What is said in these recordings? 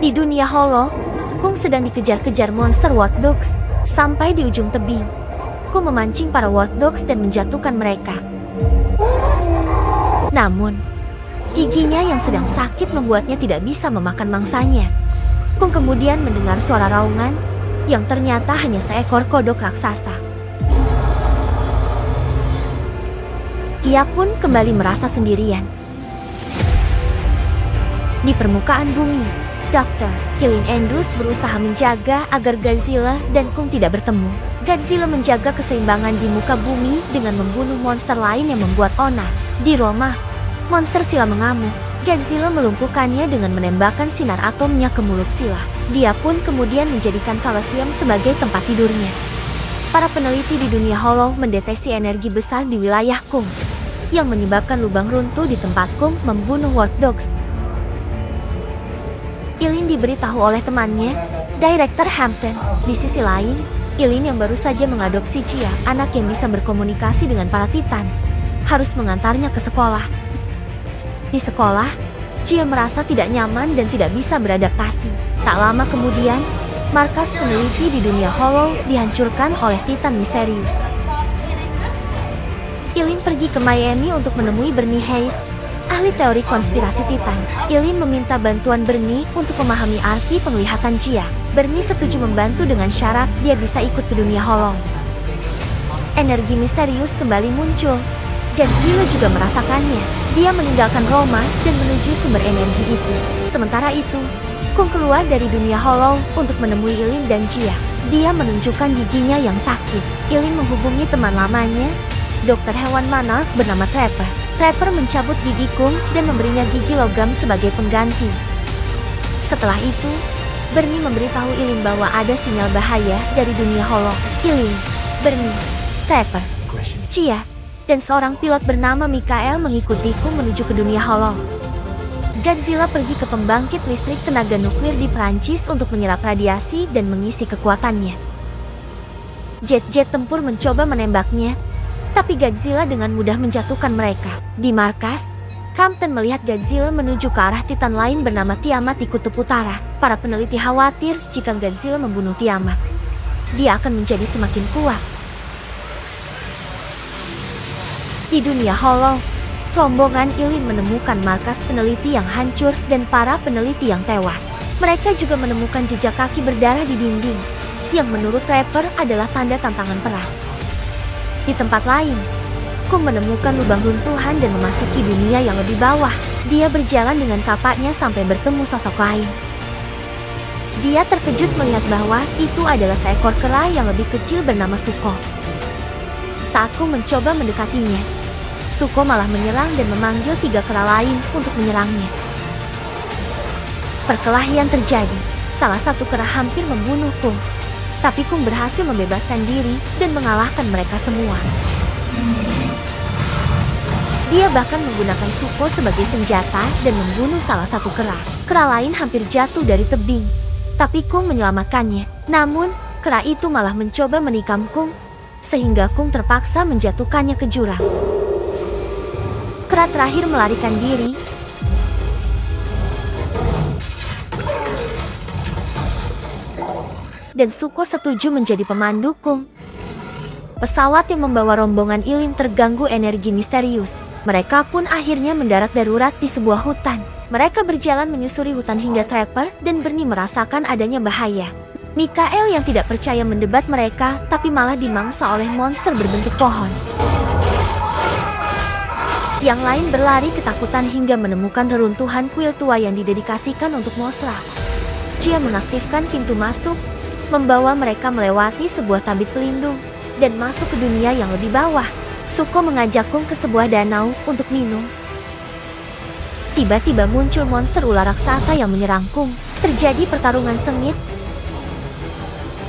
Di dunia Hollow, Kung sedang dikejar-kejar monster World Dogs. Sampai di ujung tebing, Kung memancing para World Dogs dan menjatuhkan mereka. Namun, giginya yang sedang sakit membuatnya tidak bisa memakan mangsanya. Kung kemudian mendengar suara raungan yang ternyata hanya seekor kodok raksasa. Ia pun kembali merasa sendirian. Di permukaan bumi, Dr. Eileen Andrews berusaha menjaga agar Godzilla dan Kung tidak bertemu. Godzilla menjaga keseimbangan di muka bumi dengan membunuh monster lain yang membuat onar. Di Roma, monster Sila mengamuk. Godzilla melumpuhkannya dengan menembakkan sinar atomnya ke mulut Sila. Dia pun kemudian menjadikan Colosseum sebagai tempat tidurnya. Para peneliti di dunia Hollow mendeteksi energi besar di wilayah Kung, yang menyebabkan lubang runtuh di tempat Kung membunuh World Dogs. Eileen diberitahu oleh temannya, Direktur Hampton. Di sisi lain, Eileen yang baru saja mengadopsi Chia, anak yang bisa berkomunikasi dengan para Titan, harus mengantarnya ke sekolah. Di sekolah, Chia merasa tidak nyaman dan tidak bisa beradaptasi. Tak lama kemudian, markas peneliti di dunia Hollow dihancurkan oleh Titan misterius. Eileen pergi ke Miami untuk menemui Bernie Hayes, ahli teori konspirasi Titan. Eileen meminta bantuan Bernie untuk memahami arti penglihatan Chia. Bernie setuju membantu dengan syarat dia bisa ikut ke dunia Hollow. Energi misterius kembali muncul. Godzilla juga merasakannya. Dia meninggalkan Roma dan menuju sumber energi itu. Sementara itu, Kung keluar dari dunia Hollow untuk menemui Eileen dan Chia. Dia menunjukkan giginya yang sakit. Eileen menghubungi teman lamanya, dokter hewan Monarch bernama Trapper. Trapper mencabut gigi Kung dan memberinya gigi logam sebagai pengganti. Setelah itu, Bernie memberitahu Eileen bahwa ada sinyal bahaya dari dunia Hollow. Eileen, Bernie, Trapper, Chia, dan seorang pilot bernama Mikael mengikuti Kung menuju ke dunia Hollow. Godzilla pergi ke pembangkit listrik tenaga nuklir di Prancis untuk menyerap radiasi dan mengisi kekuatannya. Jet-jet tempur mencoba menembaknya, tapi Godzilla dengan mudah menjatuhkan mereka. Di markas, Hampton melihat Godzilla menuju ke arah Titan lain bernama Tiamat di Kutub Utara. Para peneliti khawatir jika Godzilla membunuh Tiamat, dia akan menjadi semakin kuat. Di dunia Hollow, rombongan Eileen menemukan markas peneliti yang hancur dan para peneliti yang tewas. Mereka juga menemukan jejak kaki berdarah di dinding, yang menurut Trapper adalah tanda tantangan perang. Di tempat lain, Kung menemukan lubang runtuhan dan memasuki dunia yang lebih bawah. Dia berjalan dengan kapaknya sampai bertemu sosok lain. Dia terkejut melihat bahwa itu adalah seekor kera yang lebih kecil bernama Suko. Saat Kung mencoba mendekatinya, Suko malah menyerang dan memanggil 3 kera lain untuk menyerangnya. Perkelahian terjadi. Salah satu kera hampir membunuh Kung, tapi Kung berhasil membebaskan diri dan mengalahkan mereka semua. Dia bahkan menggunakan Suko sebagai senjata dan membunuh salah satu kera. Kera lain hampir jatuh dari tebing, tapi Kung menyelamatkannya. Namun, kera itu malah mencoba menikam Kung, sehingga Kung terpaksa menjatuhkannya ke jurang. Kera terakhir melarikan diri, dan Suko setuju menjadi pemandu Kung. Pesawat yang membawa rombongan Eileen terganggu energi misterius. Mereka pun akhirnya mendarat darurat di sebuah hutan. Mereka berjalan menyusuri hutan hingga Trapper dan Bernie merasakan adanya bahaya. Mikael yang tidak percaya mendebat mereka, tapi malah dimangsa oleh monster berbentuk pohon. Yang lain berlari ketakutan hingga menemukan reruntuhan kuil tua yang didedikasikan untuk Mosra. Chia mengaktifkan pintu masuk, membawa mereka melewati sebuah tabit pelindung dan masuk ke dunia yang lebih bawah. Suko mengajak Kung ke sebuah danau untuk minum. Tiba-tiba muncul monster ular raksasa yang menyerang Kung. Terjadi pertarungan sengit,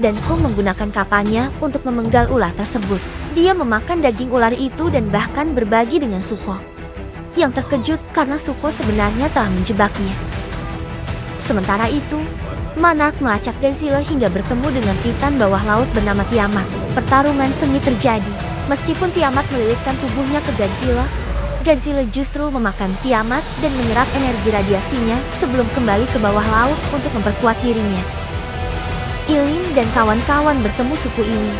dan Kung menggunakan kapalnya untuk memenggal ular tersebut. Dia memakan daging ular itu dan bahkan berbagi dengan Suko, yang terkejut karena Suko sebenarnya telah menjebaknya. Sementara itu, Monarch melacak Godzilla hingga bertemu dengan Titan bawah laut bernama Tiamat. Pertarungan sengit terjadi. Meskipun Tiamat melilitkan tubuhnya ke Godzilla, Godzilla justru memakan Tiamat dan menyerap energi radiasinya sebelum kembali ke bawah laut untuk memperkuat dirinya. Ilin dan kawan-kawan bertemu suku ini.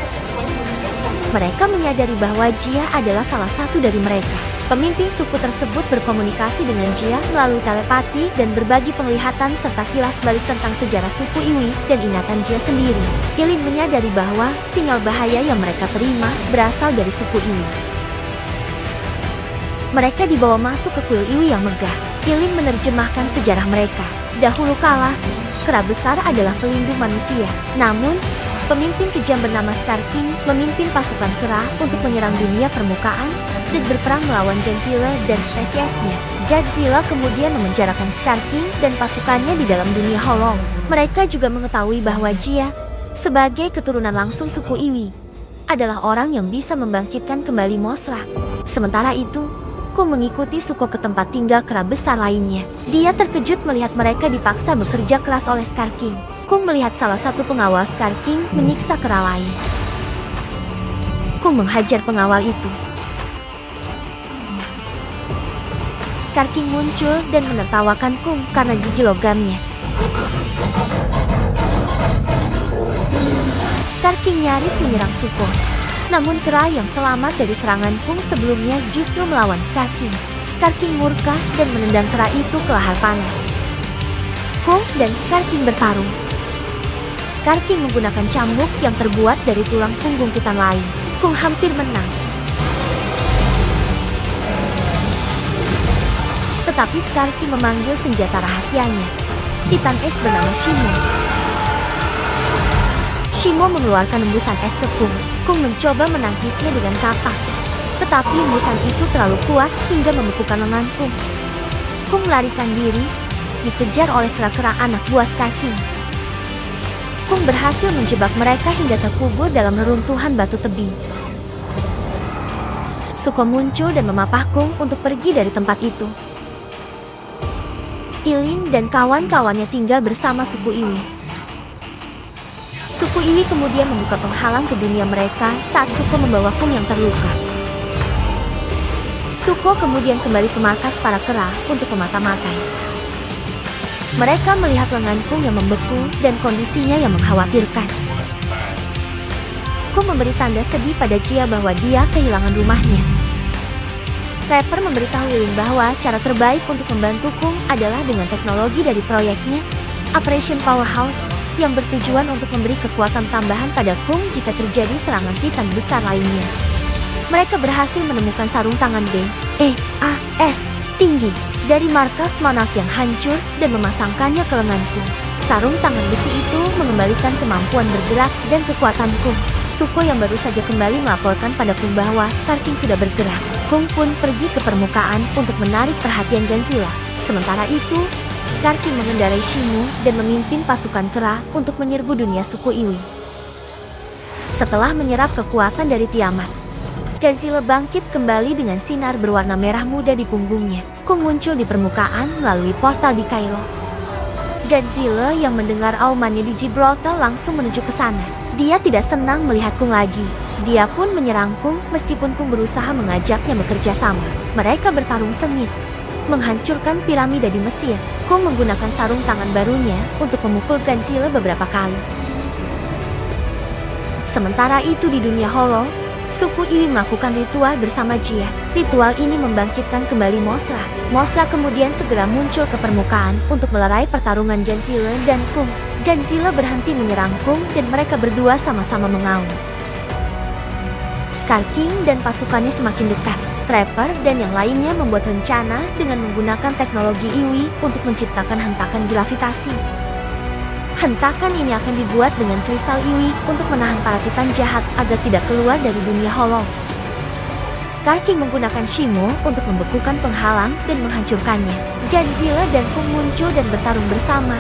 Mereka menyadari bahwa Jia adalah salah satu dari mereka. Pemimpin suku tersebut berkomunikasi dengan Jia melalui telepati dan berbagi penglihatan serta kilas balik tentang sejarah suku Iwi dan ingatan Jia sendiri. Ilin menyadari bahwa sinyal bahaya yang mereka terima berasal dari suku Iwi. Mereka dibawa masuk ke kuil Iwi yang megah. Ilin menerjemahkan sejarah mereka. Dahulu kala, kera besar adalah pelindung manusia. Namun, pemimpin kejam bernama Scar King memimpin pasukan kera untuk menyerang dunia permukaan dan berperang melawan Godzilla dan spesiesnya. Godzilla kemudian memenjarakan Scar King dan pasukannya di dalam dunia Hollow. Mereka juga mengetahui bahwa Jia, sebagai keturunan langsung suku Iwi, adalah orang yang bisa membangkitkan kembali Mothra. Sementara itu, Kung mengikuti Suko ke tempat tinggal kera besar lainnya. Dia terkejut melihat mereka dipaksa bekerja keras oleh Scar King. Kung melihat salah satu pengawal Scar King menyiksa kera lain. Kung menghajar pengawal itu. Scar King muncul dan menertawakan Kung karena gigi logamnya. Scar King nyaris menyerang Suko. Namun kera yang selamat dari serangan Kung sebelumnya justru melawan Scar King. Scar King murka dan menendang kera itu ke lahar panas. Kung dan Scar King bertarung. Scar King menggunakan cambuk yang terbuat dari tulang punggung titan lain. Kung hampir menang. Tetapi Scar King memanggil senjata rahasianya. Titan es bernama Shimo. Shimo mengeluarkan embusan es ke Kung. Kung mencoba menangkisnya dengan kapak. Tetapi embusan itu terlalu kuat hingga membekukan lengan Kung. Kung melarikan diri, dikejar oleh kera-kera anak buah Scar King. Kung berhasil menjebak mereka hingga terkubur dalam reruntuhan batu tebing. Suko muncul dan memapah Kung untuk pergi dari tempat itu. Ilin dan kawan-kawannya tinggal bersama suku Iwi. Suku Iwi kemudian membuka penghalang ke dunia mereka saat Suko membawa Kung yang terluka. Suko kemudian kembali ke markas para kera untuk memata-matai. Mereka melihat lengan Kung yang membeku dan kondisinya yang mengkhawatirkan. Kung memberi tanda sedih pada Jia bahwa dia kehilangan rumahnya. Trapper memberitahu Ilin bahwa cara terbaik untuk membantu Kung adalah dengan teknologi dari proyeknya, Operation Powerhouse, yang bertujuan untuk memberi kekuatan tambahan pada Kung jika terjadi serangan titan besar lainnya. Mereka berhasil menemukan sarung tangan B.E.A.S. tinggi dari markas Monarch yang hancur dan memasangkannya ke lengan Kung. Sarung tangan besi itu mengembalikan kemampuan bergerak dan kekuatan Kung. Suko yang baru saja kembali melaporkan pada Kung bahwa Scar King sudah bergerak. Kung pun pergi ke permukaan untuk menarik perhatian Godzilla. Sementara itu, Scar King mengendarai Shimo dan memimpin pasukan kera untuk menyerbu dunia suku Iwi. Setelah menyerap kekuatan dari Tiamat, Godzilla bangkit kembali dengan sinar berwarna merah muda di punggungnya. Kung muncul di permukaan melalui portal di Cairo. Godzilla yang mendengar aumannya di Gibraltar langsung menuju ke sana. Dia tidak senang melihat Kung lagi. Dia pun menyerang Kung meskipun Kung berusaha mengajaknya bekerja sama. Mereka bertarung sengit, menghancurkan piramida di Mesir. Kung menggunakan sarung tangan barunya untuk memukul Godzilla beberapa kali. Sementara itu di dunia Hollow, suku Iwi melakukan ritual bersama Jia. Ritual ini membangkitkan kembali Mothra. Mothra kemudian segera muncul ke permukaan untuk melerai pertarungan Godzilla dan Kung. Godzilla berhenti menyerang Kung dan mereka berdua sama-sama mengaum. Scar King dan pasukannya semakin dekat. Trapper dan yang lainnya membuat rencana dengan menggunakan teknologi Iwi untuk menciptakan hentakan gravitasi. Hentakan ini akan dibuat dengan kristal Iwi untuk menahan para titan jahat agar tidak keluar dari dunia Hollow. Scar King menggunakan Shimo untuk membekukan penghalang dan menghancurkannya. Godzilla dan Kung muncul dan bertarung bersama.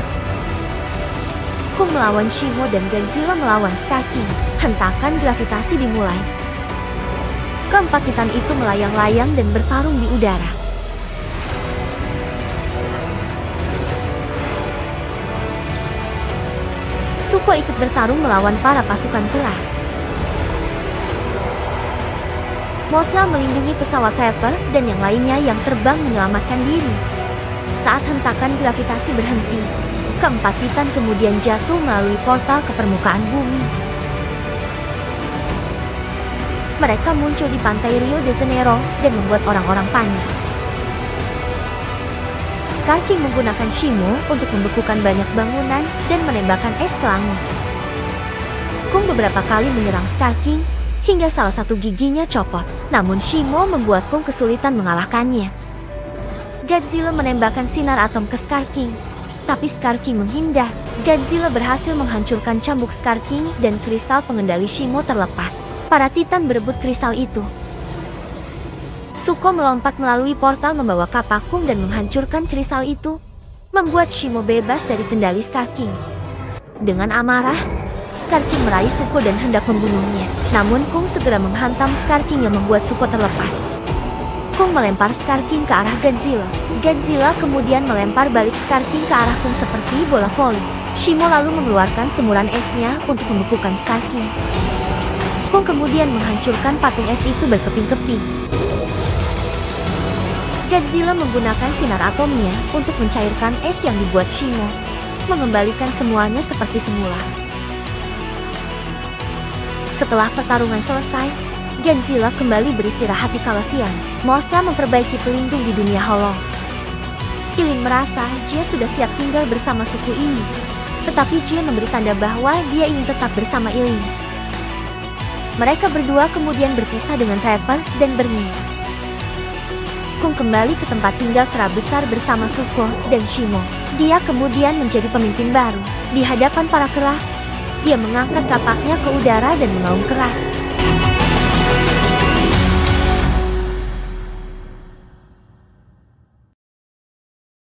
Kung melawan Shimo dan Godzilla melawan Scar King. Hentakan gravitasi dimulai. Keempat titan itu melayang-layang dan bertarung di udara. Suko ikut bertarung melawan para pasukan kera. Mothra melindungi pesawat Trapper dan yang lainnya yang terbang menyelamatkan diri. Saat hentakan gravitasi berhenti, keempat Titan kemudian jatuh melalui portal ke permukaan bumi. Mereka muncul di pantai Rio de Janeiro dan membuat orang-orang panik. Scar King menggunakan Shimo untuk membekukan banyak bangunan dan menembakkan es ke langit. Kung beberapa kali menyerang Scar King hingga salah satu giginya copot, namun Shimo membuat Kung kesulitan mengalahkannya. Godzilla menembakkan sinar atom ke Scar King, tapi Scar King menghindar. Godzilla berhasil menghancurkan cambuk Scar King dan kristal pengendali Shimo terlepas. Para Titan berebut kristal itu. Zuko melompat melalui portal membawa kapak Kung dan menghancurkan kristal itu, membuat Shimo bebas dari kendali Scar King. Dengan amarah, Scar King meraih Zuko dan hendak membunuhnya. Namun Kung segera menghantam Scar King yang membuat Zuko terlepas. Kung melempar Scar King ke arah Godzilla. Godzilla kemudian melempar balik Scar King ke arah Kung seperti bola voli. Shimo lalu mengeluarkan semburan esnya untuk membekukan Scar King. Kung kemudian menghancurkan patung es itu berkeping-keping. Godzilla menggunakan sinar atomnya untuk mencairkan es yang dibuat Shimo, mengembalikan semuanya seperti semula. Setelah pertarungan selesai, Godzilla kembali beristirahat di kala siang. Mothra memperbaiki pelindung di dunia Hollow. Ilin merasa Jie sudah siap tinggal bersama suku ini, tetapi Jie memberi tanda bahwa dia ingin tetap bersama Ilin. Mereka berdua kemudian berpisah dengan Trapper dan Bernie. Kung kembali ke tempat tinggal kera besar bersama Zuko dan Shimo. Dia kemudian menjadi pemimpin baru. Di hadapan para kera, dia mengangkat kapaknya ke udara dan mengaum keras.